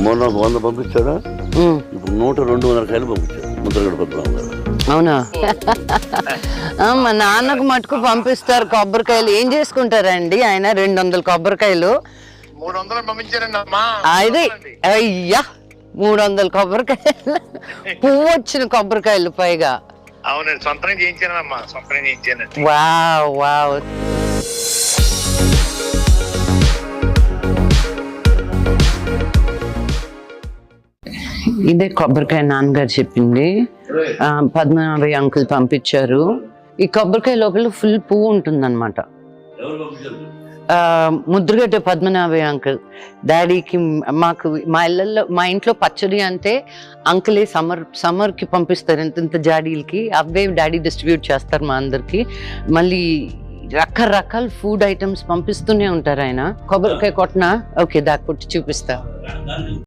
మొన్న 100 పంపించాడా, ఇప్పుడు 100-200 కాయలు పంపించాడు ముద్రగడ పద్మనాభం గారు. అవునా? మా నాన్నకు మటుకు పంపిస్తారు కొబ్బరికాయలు. ఏం చేసుకుంటారండి ఆయన 200 కొబ్బరికాయలు? 300 పంపించారండి అమ్మా. అది అయ్యా 300 కొబ్బరికాయలు, పువ్వు వచ్చిన కొబ్బరికాయలు పైగా. అవునండి, సొంతంగా చేయించానమ్మా, సొంతంగా చేయించానండి. Wow wow. ఇదే కొబ్బరికాయ నాన్నగారు చెప్పింది. పద్మనాభయ్య అంకుల్ పంపించారు. ఈ కొబ్బరికాయ లోపల ఫుల్ పువ్వు ఉంటుందన్నమాట. ముద్రగడ్డ పద్మనాభయ్య అంకుల్. డాడీకి మాకు మా ఇంట్లో పచ్చడి అంటే అంకులే సమ్మర్కి పంపిస్తారు ఇంత జాడీలకి. అవే డాడీ డిస్ట్రిబ్యూట్ చేస్తారు మా అందరికి. మళ్ళీ రకరకాల ఫుడ్ ఐటమ్స్ పంపిస్తూనే ఉంటారు ఆయన. కొబ్బరికాయ కొట్టనా? ఓకే, దాకా కొట్టి చూపిస్తా.